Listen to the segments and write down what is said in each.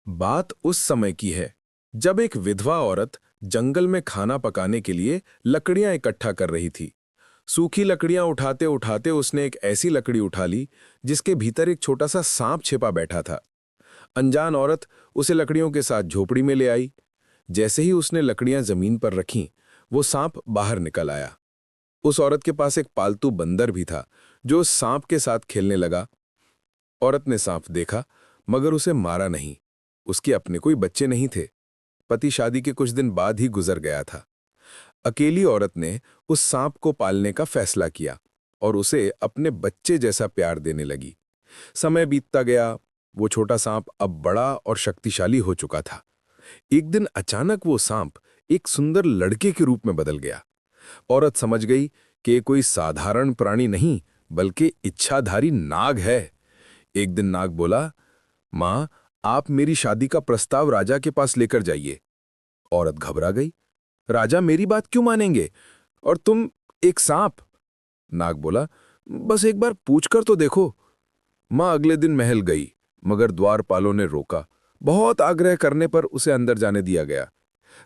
बात उस समय की है जब एक विधवा औरत जंगल में खाना पकाने के लिए लकड़ियां इकट्ठा कर रही थी। सूखी लकड़ियां उठाते उठाते उसने एक ऐसी लकड़ी उठा ली जिसके भीतर एक छोटा सा सांप छिपा बैठा था। अनजान औरत उसे लकड़ियों के साथ झोपड़ी में ले आई। जैसे ही उसने लकड़ियां जमीन पर रखीं, वो सांप बाहर निकल आया। उस औरत के पास एक पालतू बंदर भी था जो उस सांप के साथ खेलने लगा। औरत ने सांप देखा मगर उसे मारा नहीं। उसके अपने कोई बच्चे नहीं थे। पति शादी के कुछ दिन बाद ही गुजर गया था। अकेली औरत ने उस सांप को पालने का फैसला किया और उसे अपने बच्चे जैसा प्यार देने लगी। समय बीतता गया। वो छोटा सांप अब बड़ा और शक्तिशाली हो चुका था। एक दिन अचानक वो सांप एक सुंदर लड़के के रूप में बदल गया। औरत समझ गई कि ये कोई साधारण प्राणी नहीं बल्कि इच्छाधारी नाग है। एक दिन नाग बोला, मां, आप मेरी शादी का प्रस्ताव राजा के पास लेकर जाइए। औरत घबरा गई। राजा मेरी बात क्यों मानेंगे? और तुम एक सांप? नाग बोला, बस एक बार पूछकर तो देखो। मां अगले दिन महल गई मगर द्वारपालों ने रोका। बहुत आग्रह करने पर उसे अंदर जाने दिया गया।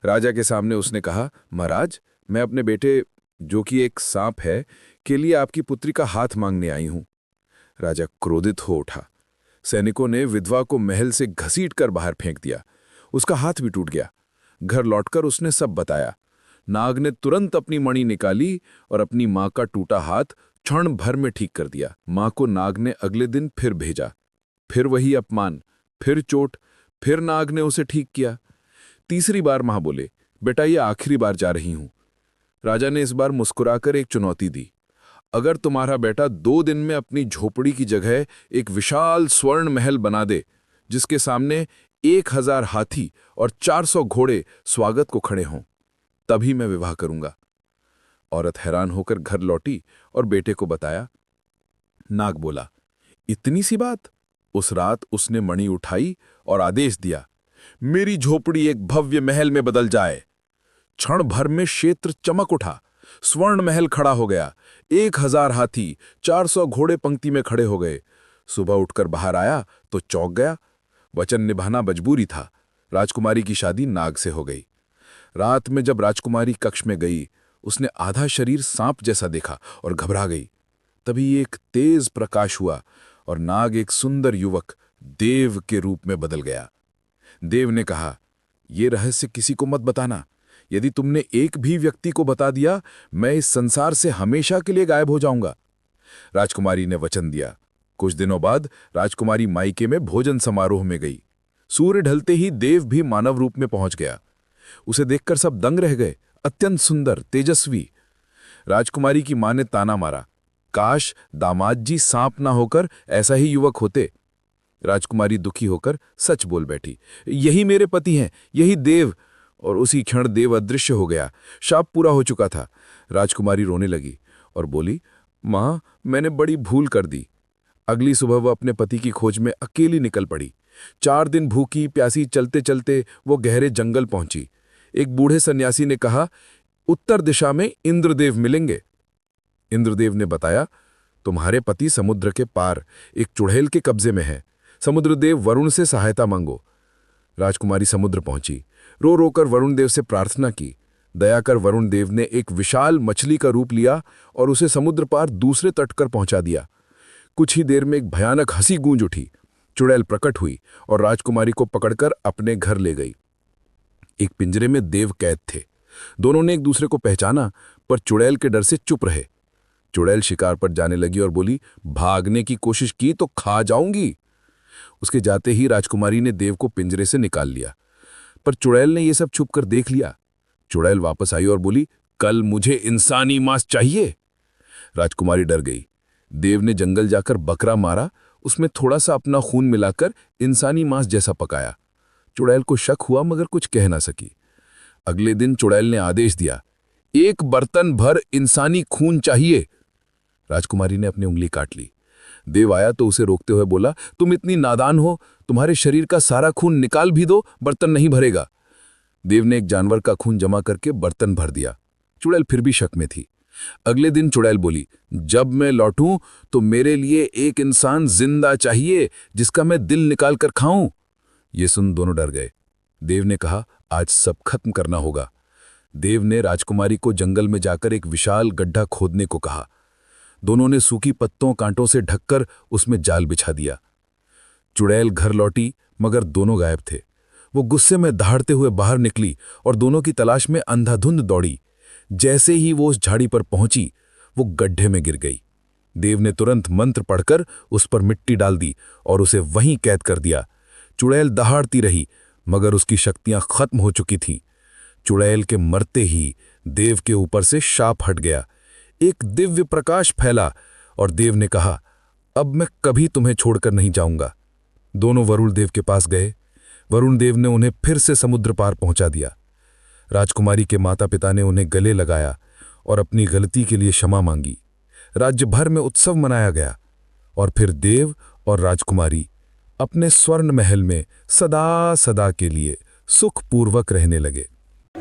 राजा के सामने उसने कहा, महाराज, मैं अपने बेटे, जो कि एक सांप है, के लिए आपकी पुत्री का हाथ मांगने आई हूं। राजा क्रोधित हो उठा। सैनिकों ने विधवा को महल से घसीटकर बाहर फेंक दिया। उसका हाथ भी टूट गया। घर लौटकर उसने सब बताया। नाग ने तुरंत अपनी मणि निकाली और अपनी मां का टूटा हाथ क्षण भर में ठीक कर दिया। मां को नाग ने अगले दिन फिर भेजा। फिर वही अपमान, फिर चोट, फिर नाग ने उसे ठीक किया। तीसरी बार मां बोले, बेटा, ये आखिरी बार जा रही हूं। राजा ने इस बार मुस्कुराकर एक चुनौती दी। अगर तुम्हारा बेटा 2 दिन में अपनी झोपड़ी की जगह एक विशाल स्वर्ण महल बना दे जिसके सामने 1000 हाथी और 400 घोड़े स्वागत को खड़े हों, तभी मैं विवाह करूंगा। औरत हैरान होकर घर लौटी और बेटे को बताया। नाग बोला, इतनी सी बात? उस रात उसने मणि उठाई और आदेश दिया, मेरी झोपड़ी एक भव्य महल में बदल जाए। क्षण भर में क्षेत्र चमक उठा। स्वर्ण महल खड़ा हो गया। 1000 हाथी, 400 घोड़े पंक्ति में खड़े हो गए। सुबह उठकर बाहर आया तो चौंक गया। वचन निभाना मजबूरी था। राजकुमारी की शादी नाग से हो गई। रात में जब राजकुमारी कक्ष में गई, उसने आधा शरीर सांप जैसा देखा और घबरा गई। तभी एक तेज प्रकाश हुआ और नाग एक सुंदर युवक देव के रूप में बदल गया। देव ने कहा, यह रहस्य किसी को मत बताना। यदि तुमने एक भी व्यक्ति को बता दिया, मैं इस संसार से हमेशा के लिए गायब हो जाऊंगा। राजकुमारी ने वचन दिया। कुछ दिनों बाद राजकुमारी मायके में भोजन समारोह में गई। सूर्य ढलते ही देव भी मानव रूप में पहुंच गया। उसे देखकर सब दंग रह गए। अत्यंत सुंदर, तेजस्वी। राजकुमारी की मां ने ताना मारा, काश दामाद जी सांप ना होकर ऐसा ही युवक होते। राजकुमारी दुखी होकर सच बोल बैठी, यही मेरे पति हैं, यही देव। और उसी क्षण देव अदृश्य हो गया। शाप पूरा हो चुका था। राजकुमारी रोने लगी और बोली, मां, मैंने बड़ी भूल कर दी। अगली सुबह वह अपने पति की खोज में अकेली निकल पड़ी। 4 दिन भूखी प्यासी चलते चलते वो गहरे जंगल पहुंची। एक बूढ़े सन्यासी ने कहा, उत्तर दिशा में इंद्रदेव मिलेंगे। इंद्रदेव ने बताया, तुम्हारे पति समुद्र के पार एक चुड़ैल के कब्जे में है। समुद्रदेव वरुण से सहायता मांगो। राजकुमारी समुद्र पहुंची। रो रोकर वरुण देव से प्रार्थना की। दया कर वरुण देव ने एक विशाल मछली का रूप लिया और उसे समुद्र पार दूसरे तट कर पहुंचा दिया। कुछ ही देर में एक भयानक हंसी गूंज उठी। चुड़ैल प्रकट हुई और राजकुमारी को पकड़कर अपने घर ले गई। एक पिंजरे में देव कैद थे। दोनों ने एक दूसरे को पहचाना पर चुड़ैल के डर से चुप रहे। चुड़ैल शिकार पर जाने लगी और बोली, भागने की कोशिश की तो खा जाऊंगी। उसके जाते ही राजकुमारी ने देव को पिंजरे से निकाल लिया, पर चुड़ैल ने यह सब छुप कर देख लिया। चुड़ैल वापस आई और बोली, कल मुझे इंसानी मांस चाहिए। राजकुमारी डर गई। देव ने जंगल जाकर बकरा मारा, उसमें थोड़ा सा अपना खून मिलाकर इंसानी मांस जैसा पकाया। चुड़ैल को शक हुआ मगर कुछ कह ना सकी। अगले दिन चुड़ैल ने आदेश दिया, 1 बर्तन भर इंसानी खून चाहिए। राजकुमारी ने अपनी उंगली काट ली। देव आया तो उसे रोकते हुए बोला, तुम इतनी नादान हो, तुम्हारे शरीर का सारा खून निकाल भी दो, बर्तन नहीं भरेगा। देव ने एक जानवर का खून जमा करके बर्तन भर दिया। चुड़ैल फिर भी शक में थी। अगले दिन चुड़ैल बोली, जब मैं लौटूं तो मेरे लिए एक इंसान जिंदा चाहिए जिसका मैं दिल निकाल कर खाऊं। ये सुन दोनों डर गए। देव ने कहा, आज सब खत्म करना होगा। देव ने राजकुमारी को जंगल में जाकर एक विशाल गड्ढा खोदने को कहा। दोनों ने सूखी पत्तों कांटों से ढककर उसमें जाल बिछा दिया। चुड़ैल घर लौटी, मगर दोनों गायब थे। वो गुस्से में दहाड़ते हुए बाहर निकली और दोनों की तलाश में अंधाधुंध दौड़ी। जैसे ही वो उस झाड़ी पर पहुंची, वो गड्ढे में गिर गई। देव ने तुरंत मंत्र पढ़कर उस पर मिट्टी डाल दी और उसे वहीं कैद कर दिया। चुड़ैल दहाड़ती रही, मगर उसकी शक्तियां खत्म हो चुकी थीं। चुड़ैल के मरते ही देव के ऊपर से शाप हट गया। एक दिव्य प्रकाश फैला और देव ने कहा, अब मैं कभी तुम्हें छोड़कर नहीं जाऊंगा। दोनों वरुण देव के पास गए। वरुण देव ने उन्हें फिर से समुद्र पार पहुंचा दिया। राजकुमारी के माता पिता ने उन्हें गले लगाया और अपनी गलती के लिए क्षमा मांगी। राज्य भर में उत्सव मनाया गया और फिर देव और राजकुमारी अपने स्वर्ण महल में सदा सदा के लिए सुखपूर्वक रहने लगे।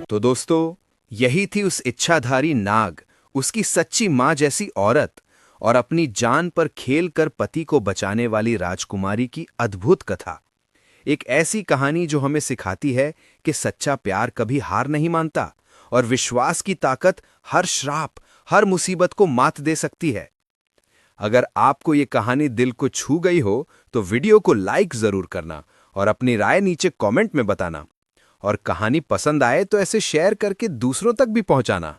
तो दोस्तों, यही थी उस इच्छाधारी नाग, उसकी सच्ची मां जैसी औरत और अपनी जान पर खेल कर पति को बचाने वाली राजकुमारी की अद्भुत कथा। एक ऐसी कहानी जो हमें सिखाती है कि सच्चा प्यार कभी हार नहीं मानता और विश्वास की ताकत हर श्राप, हर मुसीबत को मात दे सकती है। अगर आपको ये कहानी दिल को छू गई हो तो वीडियो को लाइक जरूर करना और अपनी राय नीचे कमेंट में बताना। और कहानी पसंद आए तो ऐसे शेयर करके दूसरों तक भी पहुंचाना।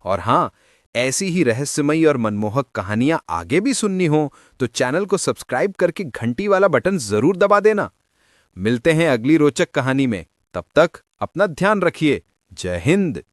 और हां, ऐसी ही रहस्यमयी और मनमोहक कहानियां आगे भी सुननी हो तो चैनल को सब्सक्राइब करके घंटी वाला बटन जरूर दबा देना। मिलते हैं अगली रोचक कहानी में। तब तक अपना ध्यान रखिए। जय हिंद।